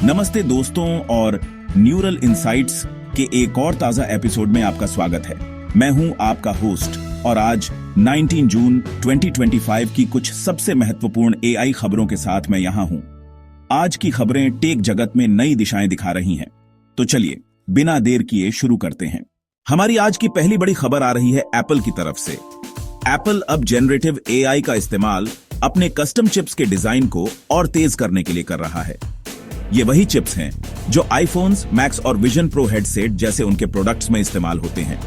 नमस्ते दोस्तों और न्यूरल इनसाइट्स के एक और ताजा एपिसोड में आपका स्वागत है। मैं हूं आपका होस्ट और आज 19 जून 2025 की कुछ सबसे महत्वपूर्ण एआई खबरों के साथ मैं यहां हूं। आज की खबरें टेक जगत में नई दिशाएं दिखा रही हैं। तो चलिए बिना देर किए शुरू करते हैं। हमारी आज की पहली बड़ी खबर आ रही है एप्पल की तरफ से। एप्पल अब जनरेटिव एआई का इस्तेमाल अपने कस्टम चिप्स के डिजाइन को और तेज करने के लिए कर रहा है। ये वही चिप्स हैं जो आईफोन्स, मैक्स और विजन प्रो हेडसेट जैसे उनके प्रोडक्ट्स में इस्तेमाल होते हैं।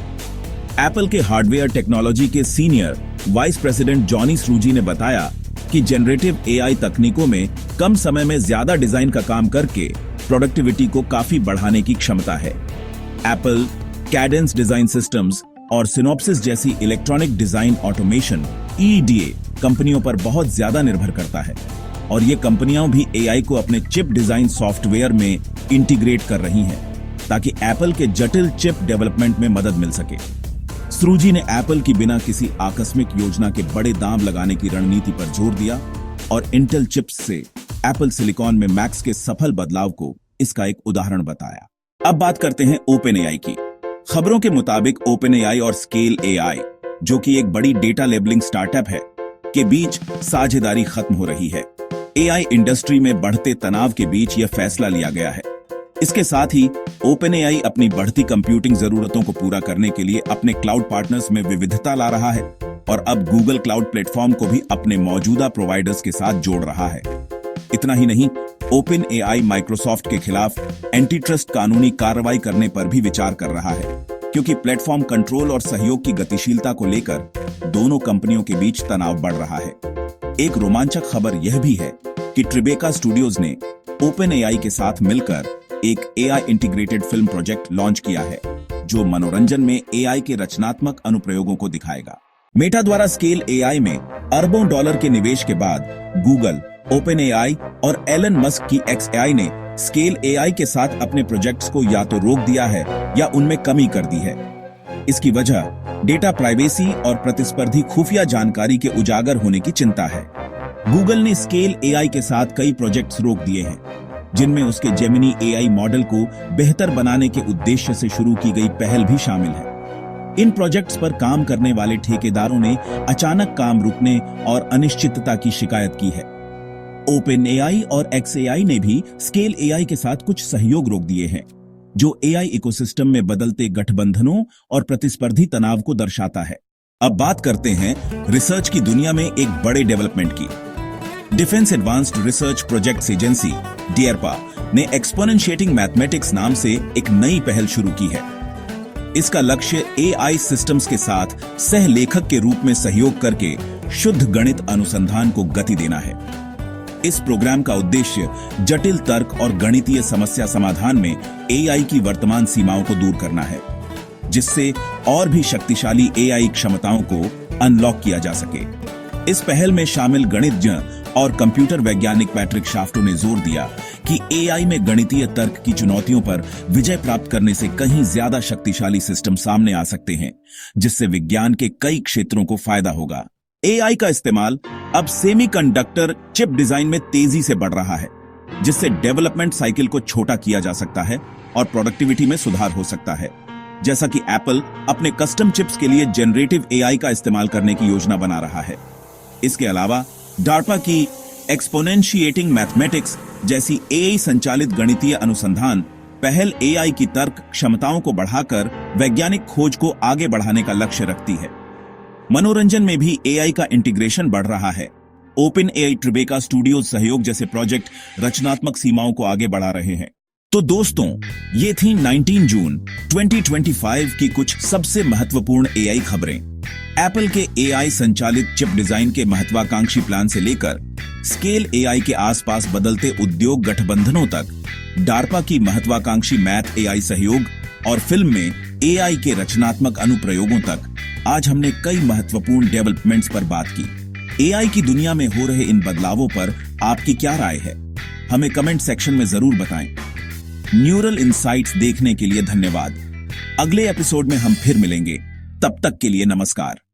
एप्पल के हार्डवेयर टेक्नोलॉजी के सीनियर वाइस प्रेसिडेंट जॉनी स्रूजी ने बताया कि जनरेटिव एआई तकनीकों में कम समय में ज्यादा डिजाइन का काम करके प्रोडक्टिविटी को काफी बढ़ाने की क्षमता है। एप्पल कैडेंस डिजाइन सिस्टम्स और सिनॉप्सिस जैसी इलेक्ट्रॉनिक डिजाइन ऑटोमेशन (EDA) कंपनियों पर बहुत ज्यादा निर्भर करता है और ये कंपनियां भी एआई को अपने चिप डिजाइन सॉफ्टवेयर में इंटीग्रेट कर रही हैं ताकि एप्पल के जटिल चिप डेवलपमेंट में मदद मिल सके। स्रूजी ने एप्पल की बिना किसी आकस्मिक योजना के बड़े दाम लगाने की रणनीति पर जोर दिया और इंटेल चिप्स से एप्पल सिलिकॉन में मैक्स के सफल बदलाव को इसका एक उदाहरण बताया। अब बात करते हैं ओपन एआई की। खबरों के मुताबिक ओपन एआई और स्केल एआई, जो कि एक बड़ी डेटा लेबलिंग स्टार्टअप है, के बीच साझेदारी खत्म हो रही है। एआई इंडस्ट्री में बढ़ते तनाव के बीच यह फैसला लिया गया है। इसके साथ ही ओपन एआई अपनी बढ़ती कंप्यूटिंग जरूरतों को पूरा करने के लिए अपने क्लाउड पार्टनर्स में विविधता ला रहा है और अब गूगल क्लाउड प्लेटफॉर्म को भी अपने मौजूदा प्रोवाइडर्स के साथ जोड़ रहा है। इतना ही नहीं, ओपन एआई माइक्रोसॉफ्ट के खिलाफ एंटी ट्रस्ट कानूनी कार्रवाई करने पर भी विचार कर रहा है, क्योंकि प्लेटफॉर्म कंट्रोल और सहयोग की गतिशीलता को लेकर दोनों कंपनियों के बीच तनाव बढ़ रहा है। एक रोमांचक खबर यह भी है कि ट्रिबेका स्टूडियोज ने ओपन एआई के साथ मिलकर एक AI integrated film project launch किया है, जो मनोरंजन में एआई के रचनात्मक अनुप्रयोगों को दिखाएगा। मेटा द्वारा स्केल एआई में अरबों डॉलर के निवेश के बाद गूगल, ओपन एआई और एलन मस्क की XAI ने स्केल एआई के साथ अपने प्रोजेक्ट्स को या तो रोक दिया है या उनमें कमी कर दी है। इसकी वजह डेटा प्राइवेसी और प्रतिस्पर्धी खुफिया जानकारी के उजागर होने की चिंता है। गूगल ने स्केल एआई के साथ कई प्रोजेक्ट्स रोक दिए हैं, जिनमें उसके जेमिनी एआई मॉडल को बेहतर बनाने के उद्देश्य से शुरू की गई पहल भी शामिल है। इन प्रोजेक्ट्स पर काम करने वाले ठेकेदारों ने अचानक काम रुकने और अनिश्चितता की शिकायत की है। ओपन एआई और XAI ने भी स्केल एआई के साथ कुछ सहयोग रोक दिए हैं, जो एआई इकोसिस्टम में बदलते गठबंधनों और प्रतिस्पर्धी तनाव को दर्शाता है। अब बात करते हैं रिसर्च की दुनिया में एक बड़े डेवलपमेंट की। Defence advanced research projects agency DARPA ने एक्सपोनेंशिएटिंग मैथमेटिक्स नाम से एक नई पहल शुरू की है। इसका लक्ष्य एआई सिस्टम्स के साथ सह लेखक के रूप में सहयोग करके शुद्ध गणित अनुसंधान को गति देना है। इस प्रोग्राम का उद्देश्य जटिल तर्क और गणितीय समस्या समाधान में एआई की वर्तमान सीमाओं को दूर करना है, जिससे और भी शक्तिशाली एआई क्षमताओं को अनलॉक किया जा सके। इस पहल में शामिल गणितज्ञ और कंप्यूटर वैज्ञानिक पैट्रिक शाफ्टो ने जोर दिया कि एआई में गणितीय तर्क की चुनौतियों पर विजय प्राप्त करने से कहीं ज्यादा शक्तिशाली सिस्टम सामने आ सकते हैं, जिससे विज्ञान के कई क्षेत्रों को फायदा होगा। एआई का इस्तेमाल अब सेमीकंडक्टर चिप डिजाइन में तेजी से बढ़ रहा है, जिससे डेवलपमेंट साइकिल को छोटा किया जा सकता है और प्रोडक्टिविटी में सुधार हो सकता है। जैसा कि एप्पल अपने कस्टम चिप्स के लिए जनरेटिव एआई का इस्तेमाल करने की योजना बना रहा है। इसके अलावा DARPA की एक्सपोनेंशिएटिंग मैथमेटिक्स जैसी एआई संचालित गणितीय अनुसंधान पहल एआई की तर्क क्षमताओं को बढ़ाकर वैज्ञानिक खोज को आगे बढ़ाने का लक्ष्य रखती है। मनोरंजन में भी एआई का इंटीग्रेशन बढ़ रहा है। ओपन एआई, ट्रिबेका स्टूडियोज सहयोग जैसे प्रोजेक्ट रचनात्मक सीमाओं को आगे बढ़ा रहे हैं। तो दोस्तों, ये थी 19 जून 2025 की कुछ सबसे महत्वपूर्ण एआई खबरें। एप्पल के एआई संचालित चिप डिजाइन के महत्वाकांक्षी प्लान से लेकर स्केल एआई के आसपास बदलते उद्योग गठबंधनों तक, DARPA की महत्वाकांक्षी मैथ एआई सहयोग और फिल्म में एआई के रचनात्मक अनुप्रयोगों तक, आज हमने कई महत्वपूर्ण डेवलपमेंट्स पर बात की। एआई की दुनिया में हो रहे इन बदलावों पर आपकी क्या राय है? हमें कमेंट सेक्शन में जरूर बताएं। न्यूरल इनसाइट्स देखने के लिए धन्यवाद। अगले एपिसोड में हम फिर मिलेंगे। तब तक के लिए नमस्कार।